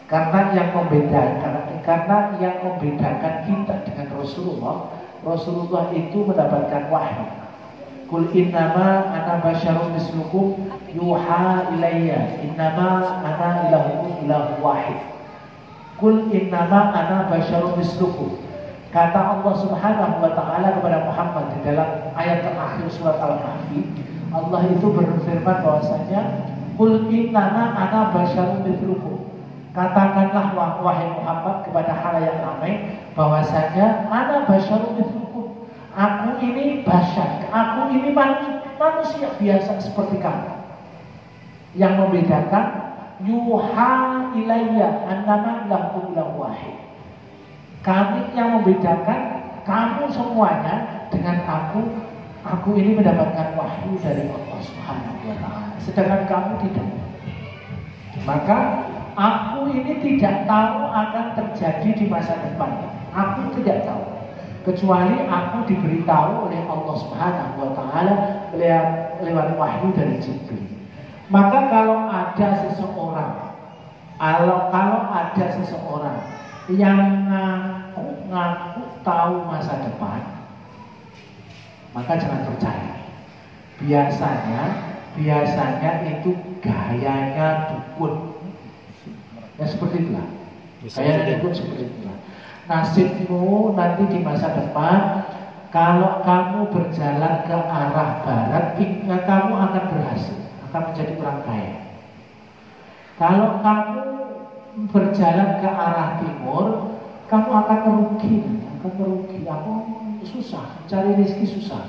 Karena yang membedakan kita dengan Rasulullah itu mendapatkan wahyu. Qul innama ana basyarun mislukum yuha ilayya innama ana ilahukum ilahu wahid. Qul innama ana basyarun mislukum. Kata Allah Subhanahu wa taala kepada Muhammad di dalam ayat terakhir surat Al-Kahfi, Allah itu berfirman bahwasanya qul innama ana basyarun mislukum. Katakanlah wahai Muhammad kepada halayak ramai bahwasanya ana basyarun mislukum. Aku ini basyar, aku ini manusia biasa seperti kamu. Yang membedakan yuha ilayya annama ilahukum ilahu wahid. Kami yang membedakan kamu semuanya dengan aku ini mendapatkan wahyu dari Allah Subhanahu wa taala. Sedangkan kamu tidak. Maka aku ini tidak tahu akan terjadi di masa depan. Aku tidak tahu. Kecuali aku diberitahu oleh Allah Subhanahu wa taala lewat wahyu dari Jibril. Maka kalau ada seseorang yang ngaku tahu masa depan, maka jangan percaya. Biasanya itu gayanya dukun. Ya seperti itulah. Gayanya dukun seperti itulah. Nasibmu nanti di masa depan, kalau kamu berjalan ke arah barat, kamu akan berhasil, akan menjadi orang kaya. Kalau kamu berjalan ke arah timur, kamu akan merugi. Aku susah, mencari rezeki susah.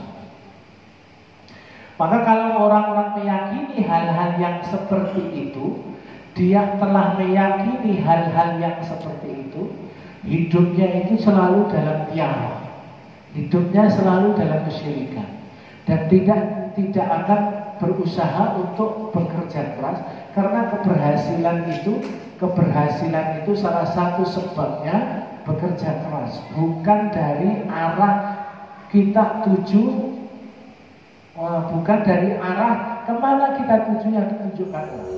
Maka kalau orang-orang meyakini hal-hal yang seperti itu, dia telah meyakini hal-hal yang seperti itu, hidupnya itu selalu dalam tiara, hidupnya selalu dalam kesyirikan, dan tidak akan berusaha untuk bekerja keras, karena keberhasilan itu salah satu sebabnya bekerja keras, bukan dari arah kita tuju, bukan dari arah kemana kita tuju yang ditunjukkan Allah.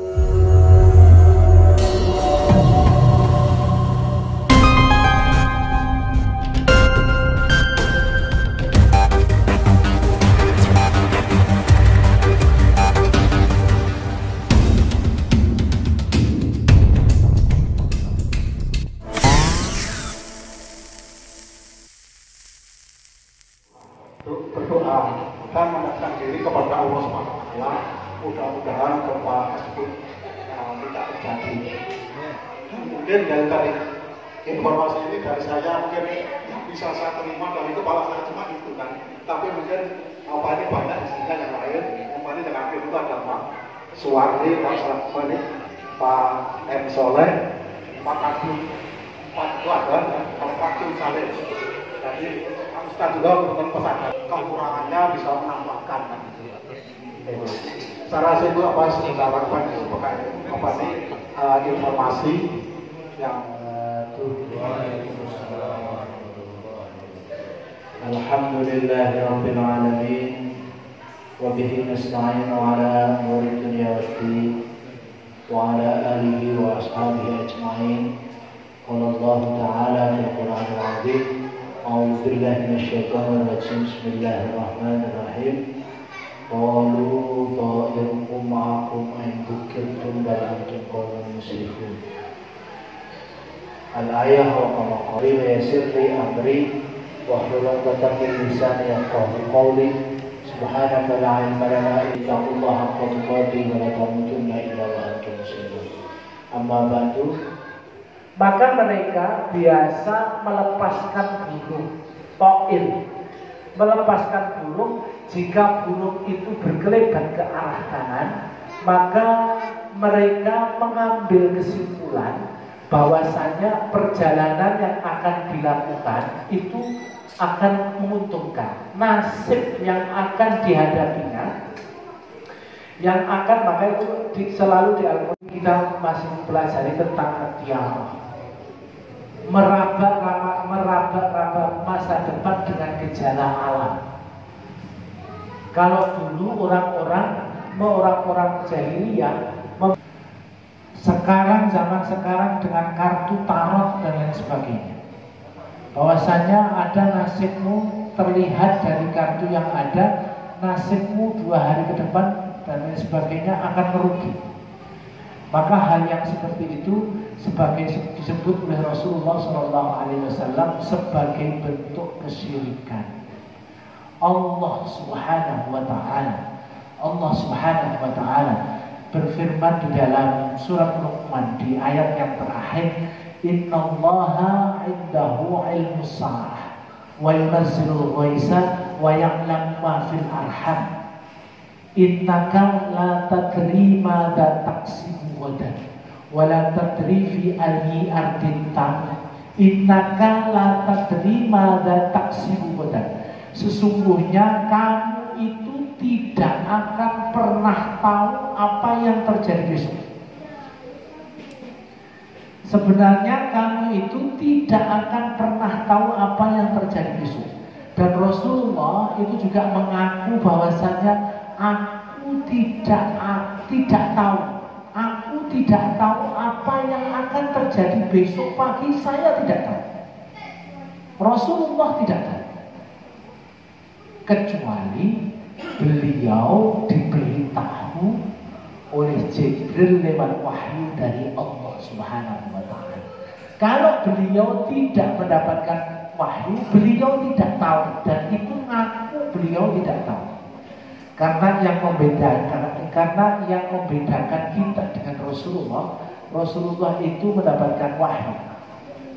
Berdoa dan mendekatkan diri kepada Allah SWT. Mudah-mudahan gempa tersebut tidak terjadi. Mungkin dari informasi ini dari saya mungkin yang bisa saya terima dari kepala saya cuma itu kan. Tapi mungkin ini banyak isinya yang lain. Kemarin dengan itu ada Pak Suwardi, Pak Sarfani, Pak M. Soleh, Pak Kadun, Pak itu ada, Pak Kadun Saleh. Jadi Ustaz juga memberikan pesan kekurangannya bisa menambahkan. Saya rasa itu apa yang saya lakukan itu informasi yang Alhamdulillahirabbil alamin wa bihi nasta'inu ala umuri dunya waddin wa ala alihi wa ashabihi ajma'in. Qala Allah ta'ala fil Qur'anil 'azim. A'udzu billahi minasyaitonir rajim. Bismillahirrahmanirrahim. Qalu ta'irukum ma'akum in dzukirtum bal antum qaumun musrifun. Al-ayah wa kama qali wa yassir li amri wa hlul 'uqdatam min lisani yafqahu qawli. Subhanaka la 'ilma lana illa ma 'allamtana wa la tamutunna illa wa antum muslimun. Amma ba'du. Maka mereka biasa melepaskan burung ta'ir, melepaskan burung. Jika burung itu berkelebat ke arah kanan, maka mereka mengambil kesimpulan bahwasanya perjalanan yang akan dilakukan itu akan menguntungkan. Nasib yang akan dihadapinya, yang akan, maka itu selalu di Al-Quran kita masih mempelajari tentang tiara, meraba-raba masa depan dengan gejala alam. Kalau dulu orang-orang jahiliyah Sekarang, zaman sekarang dengan kartu tarot dan lain sebagainya, bahwasanya ada nasibmu terlihat dari kartu yang ada, nasibmu 2 hari ke depan dan lain sebagainya akan merugi. Maka hal yang seperti itu sebagai disebut oleh Rasulullah SAW sebagai bentuk kesyirikan. Allah Subhanahu wa Ta'ala berfirman di dalam surat Luqman di ayat yang terakhir, innallaha indahu ilmus sa'ah wa yunazzilul ghaitsa wa ya'lamu ma fil arham innaka la tadri ma taksibu ghadan wa la tadri fi ayyi ardin tamut innaka la tadri ma taksibu ghadan. Sesungguhnya kamu itu tidak akan pernah tahu apa yang terjadi besok. Sebenarnya kamu itu tidak akan pernah tahu apa yang terjadi besok. Dan Rasulullah itu juga mengaku bahwasanya aku tidak tahu. Aku tidak tahu apa yang akan terjadi besok pagi, saya tidak tahu. Rasulullah tidak tahu. Kecuali beliau diberitahu oleh Jibril lewat wahyu dari Allah Subhanahu wa Ta'ala. Kalau beliau tidak mendapatkan wahyu, beliau tidak tahu, dan itu ngaku beliau tidak tahu. Karena yang membedakan kita dengan Rasulullah itu mendapatkan wahyu.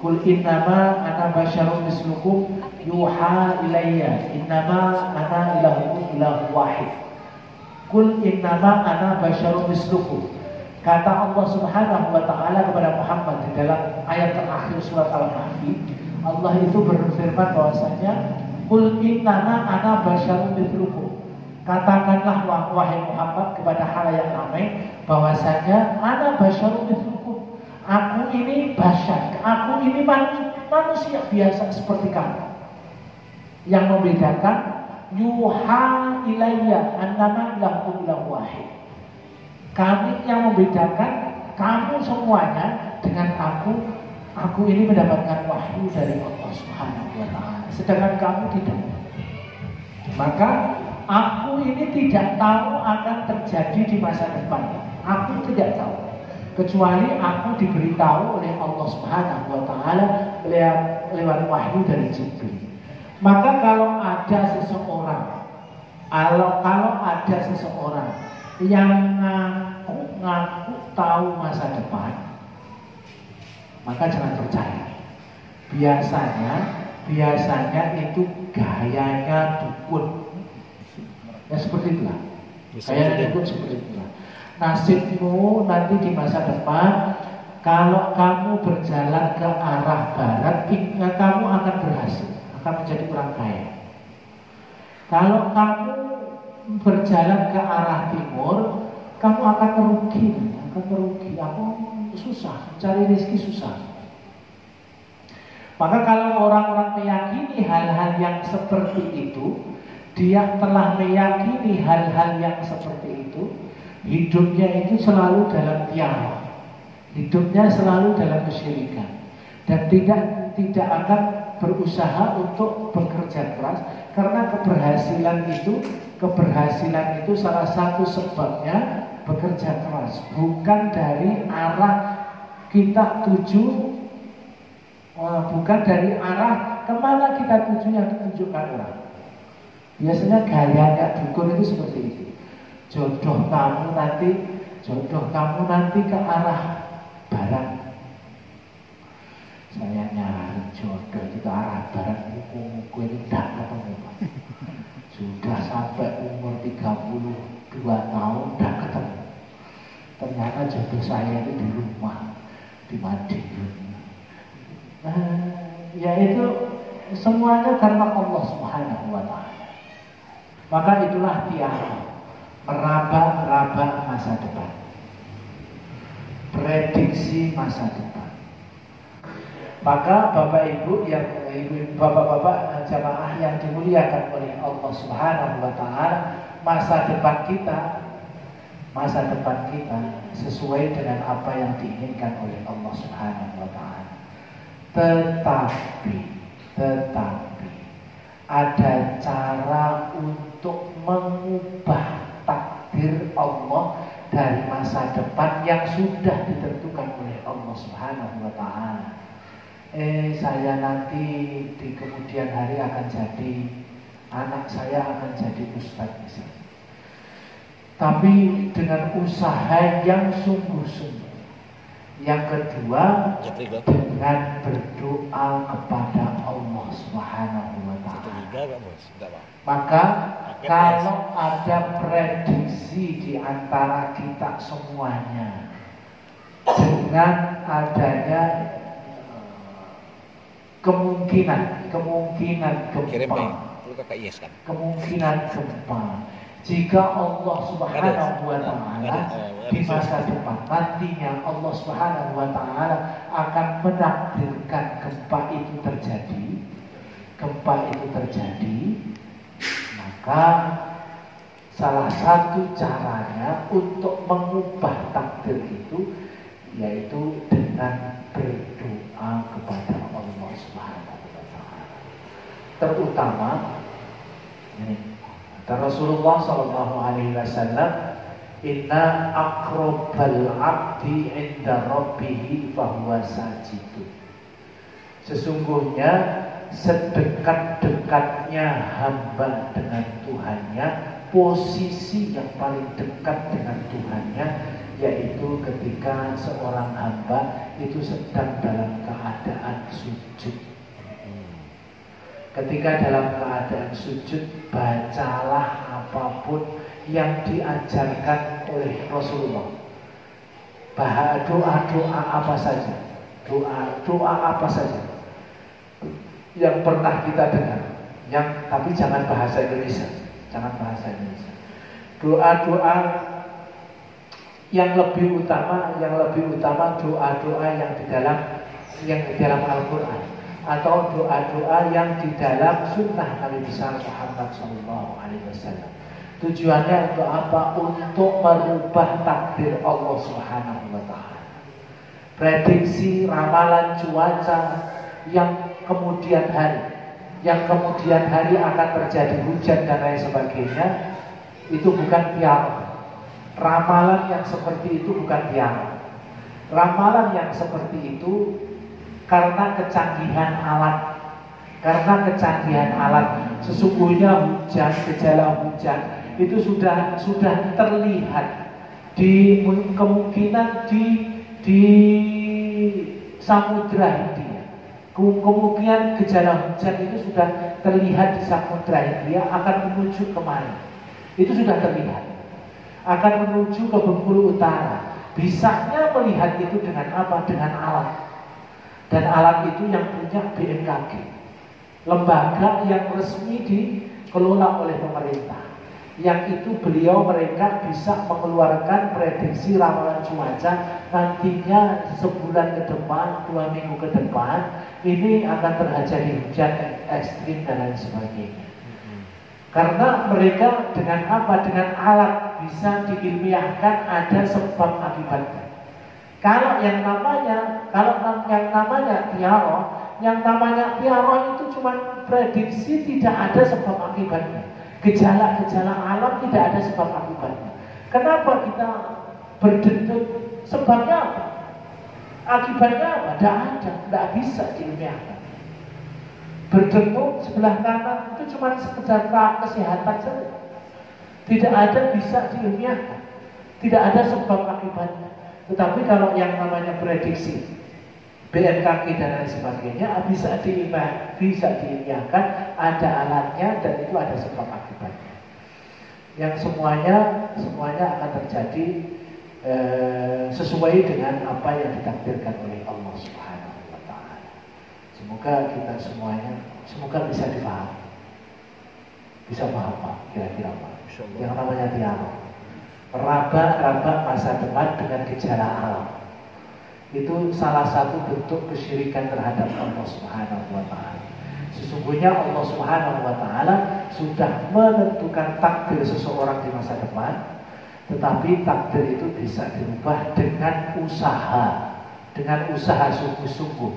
Qul innama ana basyarun mislukum yuha ilayya innama ana ilahu wahid. Qul innama ana basyarun mislukum. Kata Allah Subhanahu wa Ta'ala kepada Muhammad di dalam ayat terakhir surat Al-Kahfi, Allah itu berfirman bahwasanya qul innama ana basyarun mislukum. Katakanlah wahai Muhammad kepada halayak ramai bahwasanya ana basyarun mislukum. Aku ini basyar, aku ini manusia biasa seperti kamu. Yang membedakan yuha ilayya annama ilahu wahid. Kami yang membedakan kamu semuanya dengan aku ini mendapatkan wahyu dari Allah Subhanahu wa Ta'ala, sedangkan kamu tidak. Maka aku ini tidak tahu akan terjadi di masa depan. Aku tidak tahu, kecuali aku diberitahu oleh Allah Subhanahu wa Ta'ala lewat wahyu dari Jibril. Maka kalau ada seseorang yang ngaku tahu masa depan, maka jangan percaya. Biasanya itu gayanya dukun. Ya seperti itulah. Gayanya dukun seperti itulah. Nasibmu nanti di masa depan, kalau kamu berjalan ke arah barat, kamu akan berhasil, akan menjadi orang kaya. Kalau kamu berjalan ke arah timur, kamu akan merugi. Aku susah, cari rezeki susah. Maka kalau orang-orang meyakini hal-hal yang seperti itu, dia telah meyakini hal-hal yang seperti itu, hidupnya itu selalu dalam tiara, hidupnya selalu dalam kesyirikan, dan tidak akan berusaha untuk bekerja keras, karena keberhasilan itu salah satu sebabnya bekerja keras, bukan dari arah kita tuju, bukan dari arah kemana kita tuju yang ditunjukkan orang. Biasanya gaya dukun itu seperti itu. Jodoh kamu nanti ke arah barat. Saya nyari jodoh itu ke arah barat, muka itu tidak ketemu. Sudah sampai umur 32 tahun tidak ketemu. Ternyata jodoh saya itu di rumah, di Madiun. Yaitu semuanya karena Allah Subhanahu wa Ta'ala. Maka itulah tiara, meraba-raba masa depan, prediksi masa depan. Maka Bapak Ibu Bapak-bapak jamaah yang dimuliakan oleh Allah Subhanahu wa Ta'ala, masa depan kita masa depan kita sesuai dengan apa yang diinginkan oleh Allah Subhanahu wa taala. Tetapi ada cara untuk mengubah takdir Allah dari masa depan yang sudah ditentukan oleh Allah Subhanahu wa taala. Saya nanti di kemudian hari akan jadi, anak saya akan jadi ustadz misalnya. Tapi dengan usaha yang sungguh-sungguh. Yang kedua, dengan berdoa kepada Allah Subhanahu wa taala. Maka kalau ada prediksi di antara kita semuanya dengan adanya kemungkinan gempa, jika Allah Subhanahu wa taala di masa depan nantinya Allah Subhanahu wa taala akan menakdirkan gempa itu terjadi, maka salah satu caranya untuk mengubah takdir itu yaitu dengan berdoa kepada Allah Subhanahu wa taala. Terutama ini Rasulullah sallallahu alaihi wasallam, inna aqrabal 'abdi 'inda rabbih fahuwa sajidun. Sesungguhnya sedekat-dekatnya hamba dengan Tuhannya, posisi yang paling dekat dengan Tuhannya yaitu ketika seorang hamba itu sedang dalam keadaan sujud. Ketika dalam keadaan sujud, bacalah apapun yang diajarkan oleh Rasulullah. Doa-doa apa saja, doa apa saja yang pernah kita dengar, tapi jangan bahasa Indonesia, Doa-doa yang lebih utama doa-doa yang di dalam Al-Quran, atau doa-doa yang di dalam sunnah Nabi besar Muhammad SAW. Tujuannya untuk apa? Untuk merubah takdir Allah Subhanahu wa taala. Prediksi ramalan cuaca yang kemudian hari akan terjadi hujan dan lain sebagainya, itu bukan piara. Ramalan yang seperti itu bukan piara. Ramalan yang seperti itu karena kecanggihan alat, sesungguhnya gejala hujan itu sudah terlihat di kemungkinan di Samudra Hindia. Kemungkinan gejala hujan itu sudah terlihat di Samudra Hindia akan menuju kemana? Itu sudah terlihat. Akan menuju ke Bengkulu Utara. Bisanya melihat itu dengan apa? Dengan alat. Dan alat itu yang punya BMKG, lembaga yang resmi dikelola oleh pemerintah. Yang itu mereka bisa mengeluarkan prediksi ramalan cuaca nantinya sebulan ke depan, 2 minggu ke depan, ini akan terjadi hujan ekstrim dan lain sebagainya. Karena mereka dengan apa? Dengan alat bisa diilmiahkan ada sebab akibatnya. Kalau yang namanya piaro itu cuma prediksi, tidak ada sebab akibatnya. Gejala-gejala alam tidak ada sebab akibatnya. Kenapa kita berdentut? Sebabnya apa? Akibatnya apa? Tidak bisa diilmiahkan. Berdentut sebelah kanan itu cuma sekedar kesehatan saja. Tidak ada bisa diilmiahkan. Tidak ada sebab akibatnya. Tetapi kalau yang namanya prediksi BMKG dan lain sebagainya bisa diilmiahkan, ada alatnya dan itu ada sebab akibatnya. Yang semuanya akan terjadi sesuai dengan apa yang ditakdirkan oleh Allah Subhanahu wa taala. Semoga kita semoga bisa dipahami. Bisa paham Pak, kira-kira Pak. Yang namanya dialog. Meraba-raba masa depan dengan gejala alam. Itu salah satu bentuk kesyirikan terhadap Allah Subhanahu wa taala. Sesungguhnya Allah Subhanahu wa taala sudah menentukan takdir seseorang di masa depan, Tetapi takdir itu bisa dirubah dengan usaha sungguh-sungguh.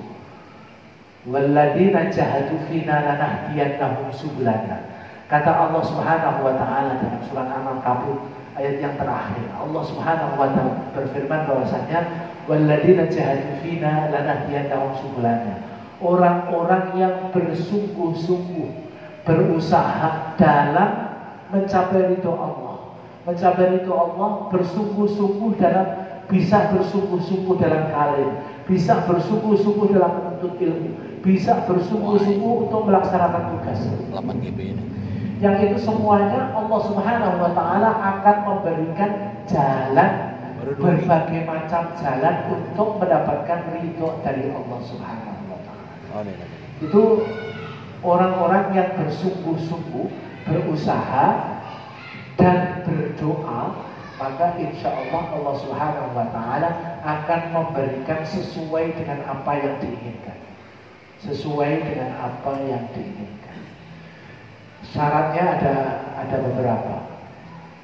Walladzina jahadu fina lanahdiyannahum subulana. Kata Allah Subhanahu wa taala dalam surat Al-Ankabut ayat yang terakhir. Allah Subhanahu wa taala berfirman bahwasanya walladzina jahadu fina lanahdiyannahum subulana. Orang-orang yang bersungguh-sungguh berusaha dalam mencapai ridho Allah. Mencapai ridho Allah, bersungguh-sungguh dalam bisa bersungguh-sungguh dalam karir, bisa bersungguh-sungguh dalam menuntut ilmu, bisa bersungguh-sungguh untuk melaksanakan tugas. 8 GB ini. Yang itu semuanya Allah Subhanahu wa taala akan memberikan jalan, berbagai macam jalan untuk mendapatkan ridho dari Allah Subhanahu wa taala. Itu orang-orang yang bersungguh-sungguh berusaha dan berdoa, maka insya Allah Allah Subhanahu wa taala akan memberikan sesuai dengan apa yang diinginkan. Sesuai dengan apa yang diinginkan. Syaratnya ada beberapa.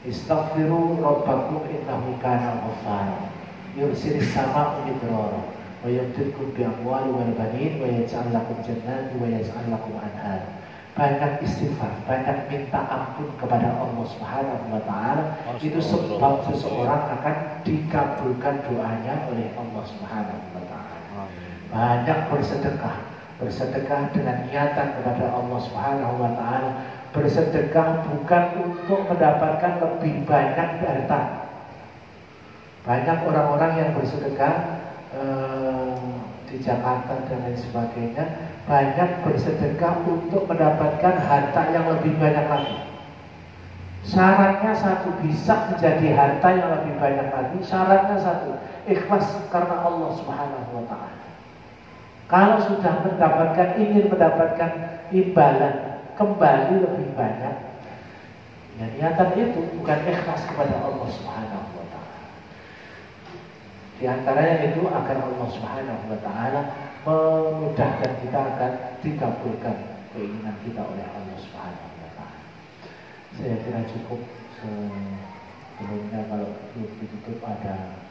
Istaghfiru rabbakum innahu kana ghaffara. Yursilis samaa'a midrara wa yumdidkum bi amwali wal banin wa yaj'al lakum jannatin wa yaj'al lakum anhar. Banyak istighfar, banyak minta ampun kepada Allah Subhanahu wa taala. Itu sebab seseorang akan dikabulkan doanya oleh Allah Subhanahu wa taala. Banyak bersedekah dengan niatan kepada Allah Subhanahu wa taala. Bersedekah bukan untuk mendapatkan lebih banyak harta. Banyak orang-orang yang bersedekah di Jakarta dan lain sebagainya, banyak bersedekah untuk mendapatkan harta yang lebih banyak lagi. Syaratnya satu, bisa menjadi harta yang lebih banyak lagi. Syaratnya satu, ikhlas karena Allah Subhanahu wa taala. Kalau sudah ingin mendapatkan imbalan kembali lebih banyak, ya niatan itu bukan ikhlas kepada Allah Subhanahu wa taala. Di antaranya itu agar Allah Subhanahu wa taala memudahkan kita akan dikabulkan keinginan kita oleh Allah Subhanahu wa taala. Saya kira cukup. Sebelumnya kalau belum ditutup ada